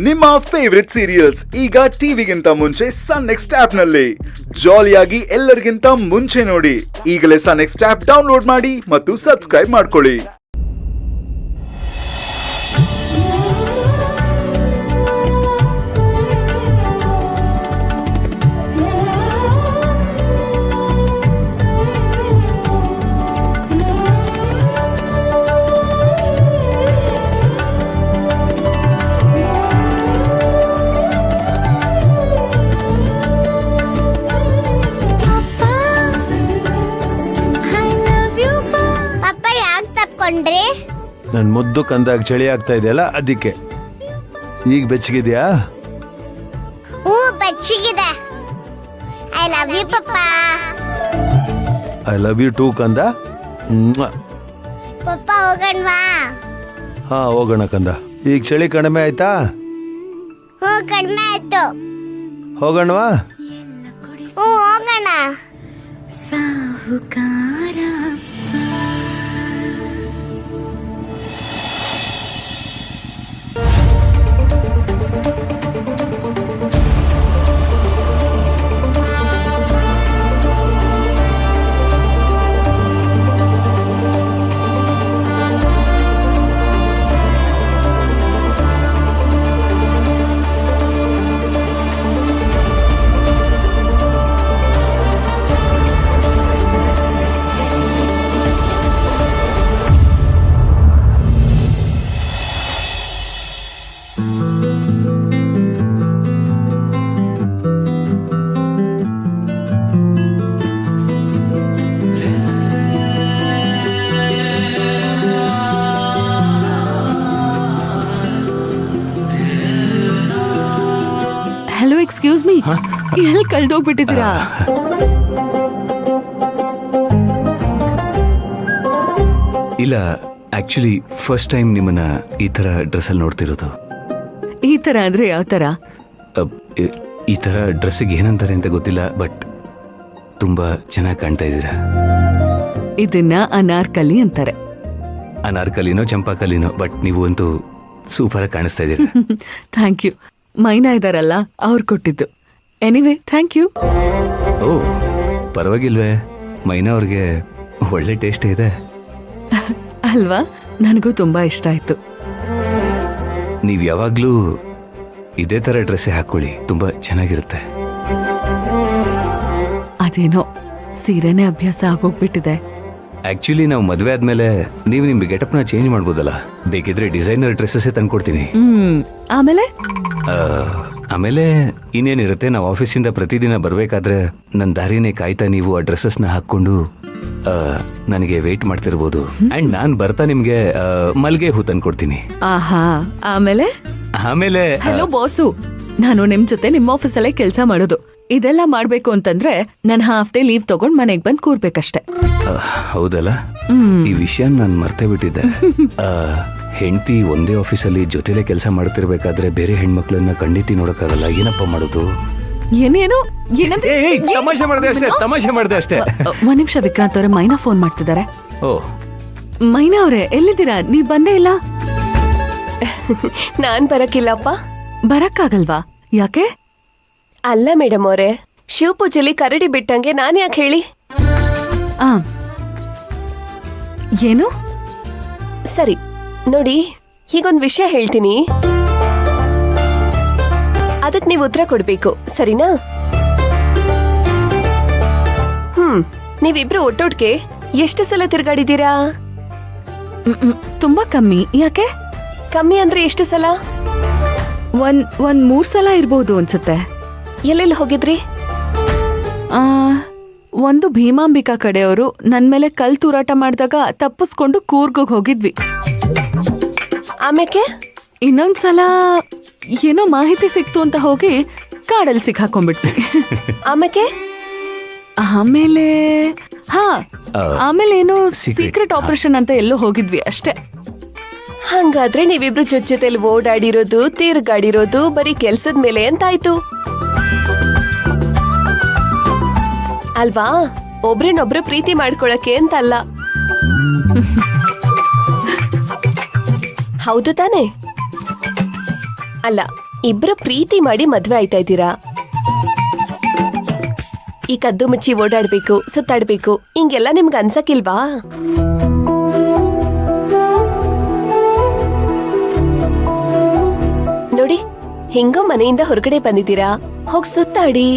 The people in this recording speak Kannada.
ನಿಮ್ಮ ಫೇವರಿಟ್ ಸೀರಿಯಲ್ಸ್ ಈಗ ಟಿವಿಗಿಂತ ಮುಂಚೆ ಸನ್ ನೆಕ್ಸ್ಟ್ ಆಪ್ ನಲ್ಲಿ ಜಾಲಿಯಾಗಿ ಎಲ್ಲರಿಗಿಂತ ಮುಂಚೆ ನೋಡಿ. ಈಗಲೇ ಸನ್ ನೆಕ್ಸ್ಟ್ ಆಪ್ ಡೌನ್ಲೋಡ್ ಮಾಡಿ ಮತ್ತು ಸಬ್ಸ್ಕ್ರೈಬ್ ಮಾಡ್ಕೊಳ್ಳಿ. ನನ್ ಮುದ್ದು ಕಂದಾಗ ಚಳಿ ಆಗ್ತಾ ಇದೆಯಲ್ಲ ಅದಕ್ಕೆ. ಈಗ ಬೆಚ್ಚಗಿದ್ಯಾ? ಬೆಚ್ಚಗಿದೆ. ಐ ಲವ್ ಯು ಪಪ್ಪ. ಐ ಲವ್ ಯು ಟೂ ಕಂದ. ಪಪ್ಪ ಹೋಗೋಣವಾ? ಹಾ ಹೋಗೋಣ ಕಂದ. ಈಗ ಚಳಿ ಕಡಿಮೆ ಆಯ್ತಾ? ಕಡಿಮೆ ಆಯ್ತು. ಹೋಗೋಣವಾ? ಹೋಗೋಣ. ಸಾಹುಕಾರ ಹಲೋ, ಎಕ್ಸ್ಕ್ಯೂಸ್ ಮೀ, ಎಲ್ಲಿ ಕಳ್ದೋಗ್ಬಿಟ್ಟಿದ್ದೀರಾ? ಇಲ್ಲ, ಆಕ್ಚುಲಿ ಫಸ್ಟ್ ಟೈಮ್ ನಿಮ್ಮನ್ನ ಈ ತರ ಡ್ರೆಸ್ ಅಲ್ಲಿ ನೋಡ್ತಿರೋದು. ಈ ತರ ಅಂದ್ರೆ ಯಾವ ತರ? ಈ ತರ ಡ್ರೆಸ್ಸಿಗೆ ಏನಂತಾರೆ ಅಂತ ಗೊತ್ತಿಲ್ಲ, ಬಟ್ ತುಂಬಾ ಚೆನ್ನಾಗಿ ಕಾಣ್ತಾ ಇದ್ದೀರಾ. ಇದನ್ನ ಅನಾರ್ಕಲಿ ಅಂತಾರೆ. ಅನಾರ್ಕಲಿನೋ ಚಂಪಾಕಲಿನೋ, ಬಟ್ ನೀವು ಅಂತೂ ಸೂಪರ್ ಆಗಿ ಕಾಣಿಸ್ತಾ ಇದ್ದೀರಾ. Thank you. ಮೈನಾ ಇದಾರಲ್ಲ, ಅವ್ರು ಕೊಟ್ಟಿದ್ದು. Anyway, thank you. ಓ ಪರವಾಗಿಲ್ವೇ, ಮೈನಾ ಅವ್ರಿಗೆ ಒಳ್ಳೆ ಟೇಸ್ಟ್ ಇದೆ ಅಲ್ವಾ? ನನಗೂ ತುಂಬಾ ಇಷ್ಟ ಆಯ್ತು. ನೀವು ಯಾವಾಗ್ಲೂ ಇದೇ ತರ ಡ್ರೆಸ್ ಹಾಕೊಳ್ಳಿ, ತುಂಬಾ ಚೆನ್ನಾಗಿರುತ್ತೆ. ಅದೇನೋ ಸೀರೆನೇ ಅಭ್ಯಾಸ ಆಗೋಗ್ಬಿಟ್ಟಿದೆ. ಆಕ್ಚುಲಿ ನಾವು ಮದ್ವೆ ಆದ್ಮೇಲೆ ನೀವು ನಿಮ್ ಗೆಟಪ್ನ ಚೇಂಜ್ ಮಾಡ್ಬೋದಲ್ಲ. ಬೇಕಿದ್ರೆ ಡಿಸೈನರ್ ಡ್ರೆಸ್ಸೇ ತಂದ್ಕೊಡ್ತೀನಿ. ಆಮೇಲೆ ಇನ್ನೇನಿರುತ್ತೆ, ನಾವು ಆಫೀಸಿಂದ ಪ್ರತಿದಿನ ಬರ್ಬೇಕಾದ್ರೆ ನನ್ನ ದಾರಿನೇ ಕಾಯ್ತಾ ನೀವು ಆ ಡ್ರೆಸ್ಸಸ್ನ ಹಾಕೊಂಡು ನನಗೆ ವೇಟ್ ಮಾಡ್ತಿರ್ಬೋದು. ಅಂಡ್ ನಾನ್ ಬರ್ತಾ ನಿಮ್ಗೆ ಮಲ್ಗೆ ಹೂ ತಂದ್ಕೊಡ್ತೀನಿ. ಆಹಾ. ಆಮೇಲೆ ಹಲೋ ಬಾಸು, ನಾನು ನಿಮ್ ಜೊತೆ ನಿಮ್ಮ ಆಫೀಸಲ್ಲೇ ಕೆಲಸ ಮಾಡೋದು. ಇದೆಲ್ಲ ಮಾಡ್ಬೇಕು ಅಂತಂದ್ರೆ ನಾನು ಹಾಫ್ ಡೇ ಲೀವ್ ತಗೊಂಡ್ ಮನೆಗ್ ಬಂದ್ ಕೂರ್ಬೇಕಷ್ಟೆ. ಹೌದಲ್ಲ, ಈ ವಿಷಯ ನಾನು ಮರ್ತೇ ಬಿಟ್ಟಿದ್ದೆ. ಹೆಂಡತಿ ಒಂದೇ ಆಫೀಸಲ್ಲಿ ಜೊತೆಲೆ ಕೆಲಸ ಮಾಡ್ತಿರ್ಬೇಕಾದ್ರೆ ಬೇರೆ ಹೆಣ್ಮಕ್ಳನ್ನ ಖಂಡಿತ ನೋಡಕ್ಕಾಗಲ್ಲ. ಏನಪ್ಪ ಮಾಡೋದು? ಏನೇನು ತಮಾಷೆ ಮಾಡ್ದೆ ಅಷ್ಟೇ. ಒಂದ್ ನಿಮಿಷ, ವಿಕ್ರಾಂತ್ ಅವ್ರೆ ಮೈನಾ ಫೋನ್ ಮಾಡ್ತಿದ್ದಾರೆ. ಓ ಮೈನಾ ಅವ್ರೆ, ಎಲ್ಲಿದ್ದೀರಾ? ನೀವ್ ಬಂದೇ ಇಲ್ಲ. ನಾನ್ ಬರಕ್ಕಿಲ್ಲಪ್ಪ. ಬರಕ್ಕಾಗಲ್ವಾ? ಯಾಕೆ? ಅಲ್ಲ ಮೇಡಮ್ ಅವರೇ, ಶಿವಪೂಜೆಲಿ ಕರಡಿ ಬಿಟ್ಟಂಗೆ ನಾನ್ ಯಾಕೆ ಹೇಳಿ? ಏನು? ಸರಿ ನೋಡಿ, ಹೀಗೊಂದ್ ವಿಷಯ ಹೇಳ್ತೀನಿ, ಅದಕ್ ನೀವು ಉತ್ತರ ಕೊಡ್ಬೇಕು, ಸರಿನಾ? ನೀವಿಬ್ರು ಒಟ್ಟೊಟ್ಗೆ ಎಷ್ಟು ಸಲ ತಿರ್ಗಾಡಿದೀರಾ? ತುಂಬಾ ಕಮ್ಮಿ. ಯಾಕೆ? ಕಮ್ಮಿ ಅಂದ್ರೆ ಎಷ್ಟು ಸಲ? ಒಂದ್ 3 ಸಲ ಇರ್ಬೋದು ಅನ್ಸುತ್ತೆ. ಎಲ್ಲೆಲ್ಲಿ ಹೋಗಿದ್ರಿ? ಒಂದು ಭೀಮಾಂಬಿಕಾ ಕಡೆಯವರು ನನ್ ಮೇಲೆ ಕಲ್ ತೂರಾಟ ಮಾಡಿದಾಗ ತಪ್ಪಿಸ್ಕೊಂಡು ಕೂರ್ಗೋಗ್ ಹೋಗಿದ್ವಿ. ಆಮೇಲೆ ಇನ್ನೊಂದ್ಸಲ ಏನೋ ಮಾಹಿತಿ ಸಿಕ್ತು ಅಂತ ಹೋಗಿ ಕಾಡಲ್ಲಿ ಸಿಕ್ಕಾಕೊಂಡ್ಬಿಟ್ವಿ. ಆಮೇಲೆ ಏನೋ ಸೀಕ್ರೆಟ್ ಆಪರೇಷನ್ ಅಂತ ಎಲ್ಲೋ ಹೋಗಿದ್ವಿ ಅಷ್ಟೇ. ಹಂಗಾದ್ರೆ ನೀವಿಬ್ರು ಜೊತೆಲಿ ಓಡಾಡಿರೋದು, ತಿರ್ಗಾಡಿರೋದು ಬರೀ ಕೆಲ್ಸದ ಮೇಲೆ ಅಂತಾಯ್ತು ಅಲ್ವಾ? ಒಬ್ರನ್ನೊಬ್ರು ಪ್ರೀತಿ ಮಾಡ್ಕೊಳಕ್ಕೆ ಅಂತಲ್ಲ. ಹೌದು ತಾನೆ? ಅಲ್ಲ, ಇಬ್ರು ಪ್ರೀತಿ ಮಾಡಿ ಮದ್ವೆ ಆಯ್ತಾ ಇದ್ದೀರಾ. ಈ ಕದ್ದು ಮುಚ್ಚಿ ಓಡಾಡ್ಬೇಕು, ಸುತ್ತಾಡ್ಬೇಕು, ಹಿಂಗೆಲ್ಲ ನಿಮ್ಗೆ ಅನ್ಸಕ್ಕಿಲ್ವಾ? ನೋಡಿ, ಹೆಂಗೋ ಮನೆಯಿಂದ ಹೊರಗಡೆ ಬಂದಿದ್ದೀರಾ, ಹೋಗ್ ಸುತ್ತಾಡಿ.